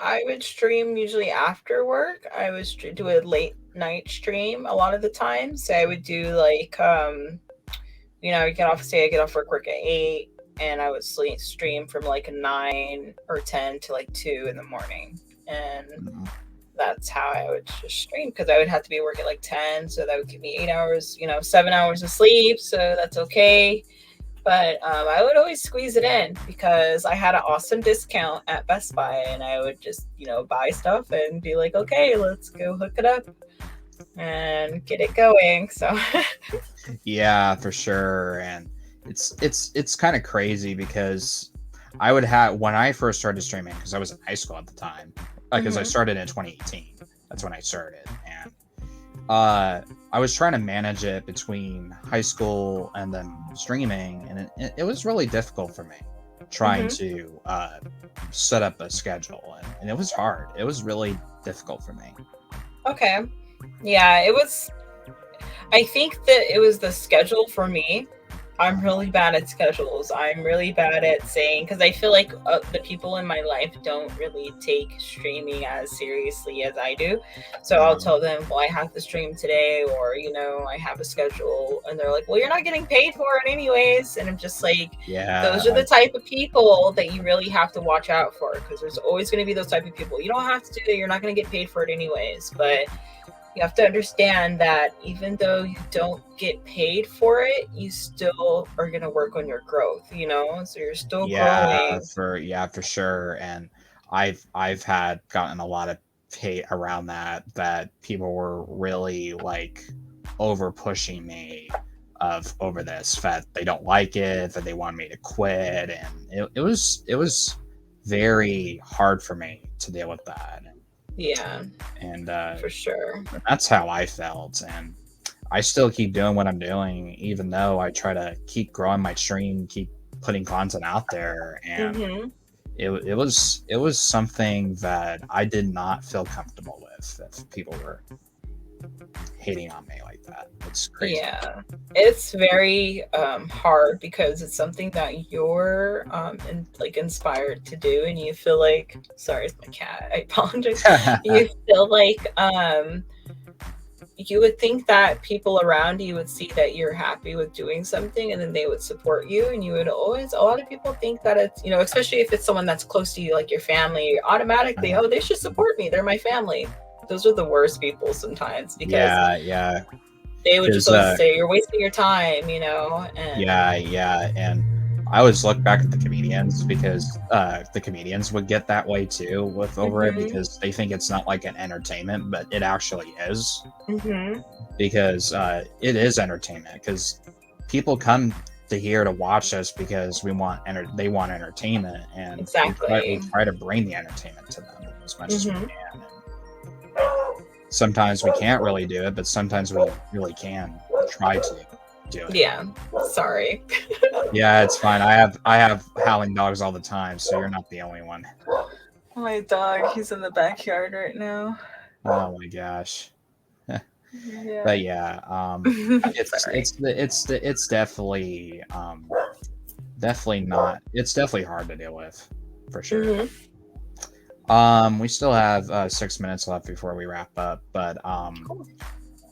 I would stream usually after work. I would do a late night stream a lot of the time. So I would do I get off work at 8, and I would stream from 9 or 10 to 2 in the morning. And that's how I would just stream, because I would have to be working at 10, so that would give me 8 hours, 7 hours of sleep, so that's okay. But I would always squeeze it in because I had an awesome discount at Best Buy, and I would just buy stuff and be like, okay, let's go hook it up and get it going. So yeah, for sure. And it's kind of crazy because I would have, when I first started streaming, because I was in high school at the time, because I started in 2018. That's when I started, and I was trying to manage it between high school and then streaming, and it was really difficult for me trying to set up a schedule, and it was hard. It was really difficult for me. Okay. Yeah, it was. I think that it was the schedule for me. I'm really bad at schedules. I'm really bad at saying, because I feel like the people in my life don't really take streaming as seriously as I do. So I'll tell them, well, I have to stream today, or, I have a schedule. And they're like, well, you're not getting paid for it anyways. And I'm just like, those are the type of people that you really have to watch out for, because there's always going to be those type of people. You don't have to do it. You're not going to get paid for it anyways. But you have to understand that even though you don't get paid for it, you still are going to work on your growth, so you're still growing. For sure. And I've gotten a lot of hate around that people were really over pushing me over this, that they don't like it, that they want me to quit. And it was very hard for me to deal with that. Yeah, and for sure, that's how I felt, and I still keep doing what I'm doing, even though I try to keep growing my stream, keep putting content out there, and it was something that I did not feel comfortable with, if people were hating on me like that. It's crazy. Yeah, it's very hard because it's something that you're like inspired to do, and you feel like, sorry, it's my cat. I apologize. You feel like you would think that people around you would see that you're happy with doing something, and then they would support you, and you would always, a lot of people think that it's, you know, especially if it's someone that's close to you, like your family, automatically, oh, they should support me, they're my family. Those are the worst people sometimes, because Yeah. they would just Because always say you're wasting your time, you know. And yeah, and I always look back at the comedians, because the comedians would get that way too with over it, mhm, because they think it's not like an entertainment, but it actually is, mhm, because it is entertainment, because people come to here to watch us because they want entertainment, and we exactly. try to bring the entertainment to them as much as we Mhm. can. And sometimes we can't really do it, but sometimes we really can try to do it. Yeah, sorry. Yeah, it's fine. I have howling dogs all the time, so you're not the only one. My dog, he's in the backyard right now. Oh my gosh. Yeah. But yeah, Sorry. it's definitely definitely not. It's definitely hard to deal with, for sure. Mhm. We still have 6 minutes left before we wrap up, Cool.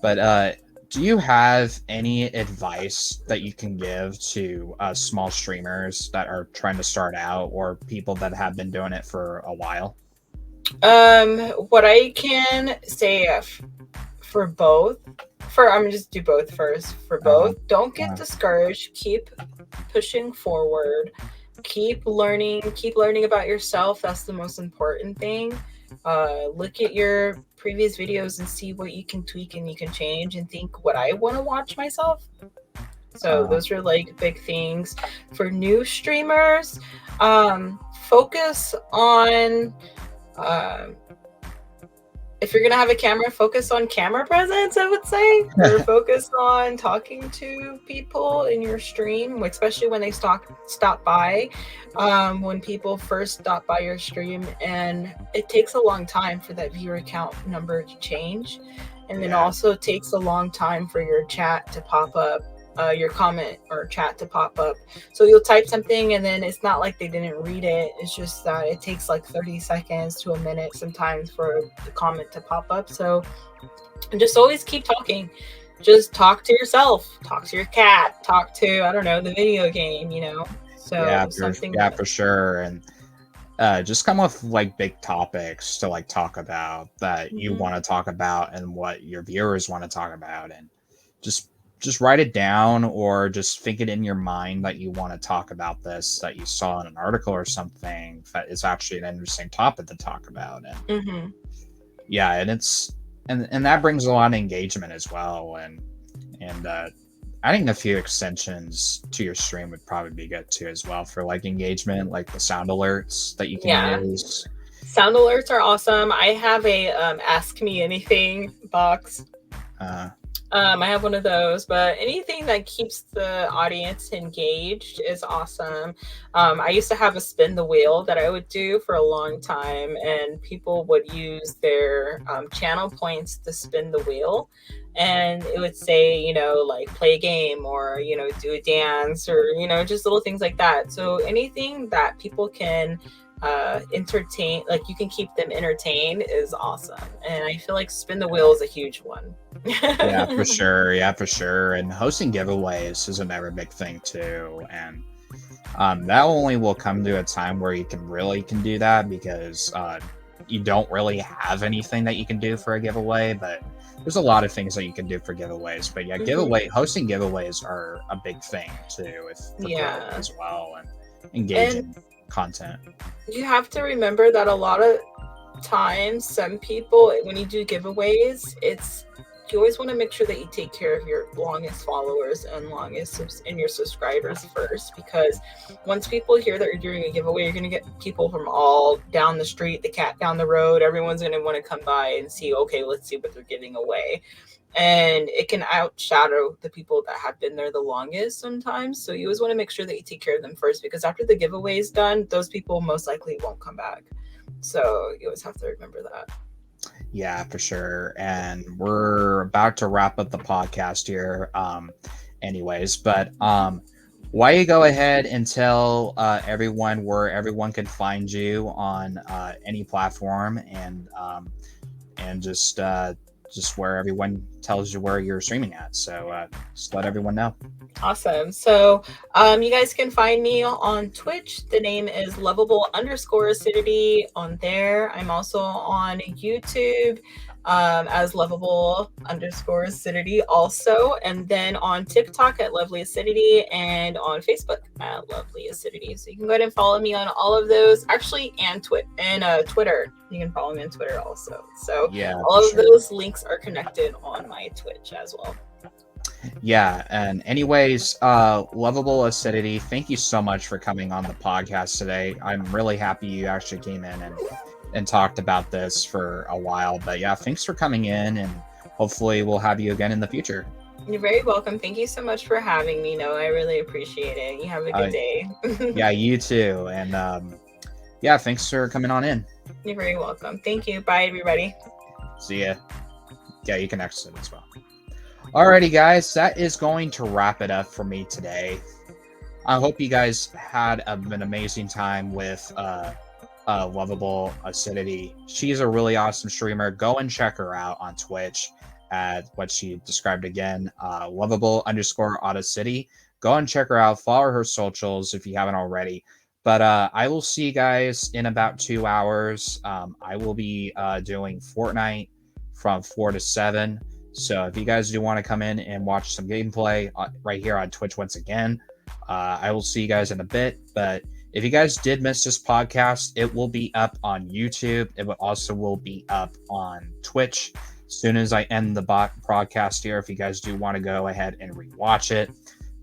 but do you have any advice that you can give to small streamers that are trying to start out, or people that have been doing it for a while? What I can say for both, for I'm gonna just do both first. For Uh, both, don't get uh, discouraged. Keep pushing forward. Keep learning about yourself. That's the most important thing. Look at your previous videos and see what you can tweak and you can change, and think, what I want to watch myself. So uh, those are like big things. For new streamers, focus on um, if you're gonna have a camera, focus on camera presence, I would say, or focus on talking to people in your stream, especially when they stop by. When people first stop by your stream, and it takes a long time for that viewer count number to change, and then yeah. also takes a long time for your chat to pop up. Your comment or chat to pop up. So you'll type something, and then it's not like they didn't read it. It's just that it takes like 30 seconds to a minute sometimes for the comment to pop up. So just always keep talking. Just talk to yourself, talk to your cat, talk to, I don't know, the video game, you know. So something Yeah, that, for sure. And just come with like big topics to like talk about that you mhm, want to talk about, and what your viewers want to talk about, and just just write it down, or just think it in your mind that you want to talk about this, that you saw in an article or something that is actually an interesting topic to talk about. And mhm. yeah, and it's and that brings a lot of engagement as well. And adding a few extensions to your stream would probably be good too as well, for like engagement, like the sound alerts that you can Yeah. use. Sound alerts are awesome. I have a ask me anything box. uh I have one of those, but anything that keeps the audience engaged is awesome. I used to have a spin the wheel that I would do for a long time, and people would use their channel points to spin the wheel. And it would say, you know, like play a game, or, you know, do a dance, or, you know, just little things like that. So anything that people can entertain, like you can keep them entertained, is awesome. And I feel like spin the wheel is a huge one. yeah, for sure. Yeah, for sure. And hosting giveaways is another big thing too. And that only will come to a time where you can do that, because you don't really have anything that you can do for a giveaway. But there's a lot of things that you can do for giveaways. But yeah, Mhm. hosting giveaways are a big thing too, for growth Yeah. as well, and And engaging content. you have to remember that a lot of times, some people, when you do giveaways, it's, you always want to make sure that you take care of your longest followers and and your subscribers first, because once people hear that you're doing a giveaway, you're going to get people from all down the street, the cat down the road, everyone's going to want to come by and see, okay, let's see what they're giving away. And it can outshadow the people that have been there the longest sometimes. So you always want to make sure that you take care of them first, because after the giveaway is done, those people most likely won't come back. So you always have to remember that. Yeah, for sure. And we're about to wrap up the podcast here. Anyways, but why you go ahead and tell everyone where everyone can find you on any platform, and just where everyone tells you where you're streaming at. So just let everyone know. Awesome. So, you guys can find me on Twitch. The name is Loveable_Acidity on there. I'm also on YouTube as Loveable_Acidity also. And then on TikTok at Lovely Acidity and on Facebook at Lovely Acidity. So you can go ahead and follow me on all of those. Actually, and Twitter. You can follow me on Twitter also. So Yeah, all for of sure. those links are connected on my Twitch as well. Yeah, and anyways, Lovable Acidity, thank you so much for coming on the podcast today. I'm really happy you actually came in and talked about this for a while. But yeah, thanks for coming in, and hopefully we'll have you again in the future. You're very welcome. Thank you so much for having me, Noah. I really appreciate it. You have a good day. Yeah, you too. And yeah, thanks for coming on in. You're very welcome. Thank you. Bye, everybody. See ya. Yeah, you can exit as well. Alrighty, guys, that is going to wrap it up for me today. I hope you guys had an amazing time with Loveable Acidity. She's a really awesome streamer. Go and check her out on Twitch at what she described again, Loveable_Audacity. Go and check her out. Follow her socials if you haven't already. But I will see you guys in about 2 hours. I will be doing Fortnite from 4 to 7. So if you guys do want to come in and watch some gameplay right here on Twitch once again, I will see you guys in a bit. But if you guys did miss this podcast, it will be up on YouTube. It will be up on Twitch as soon as I end the broadcast here. If you guys do want to go ahead and rewatch it.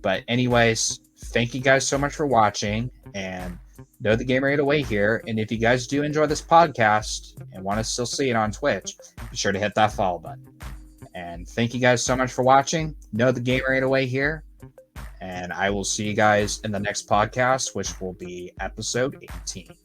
But anyways, thank you guys so much for watching, and know the game right away here. And if you guys do enjoy this podcast and want to still see it on Twitch, be sure to hit that follow button. And thank you guys so much for watching. Know the game right away here. And I will see you guys in the next podcast, which will be episode 18.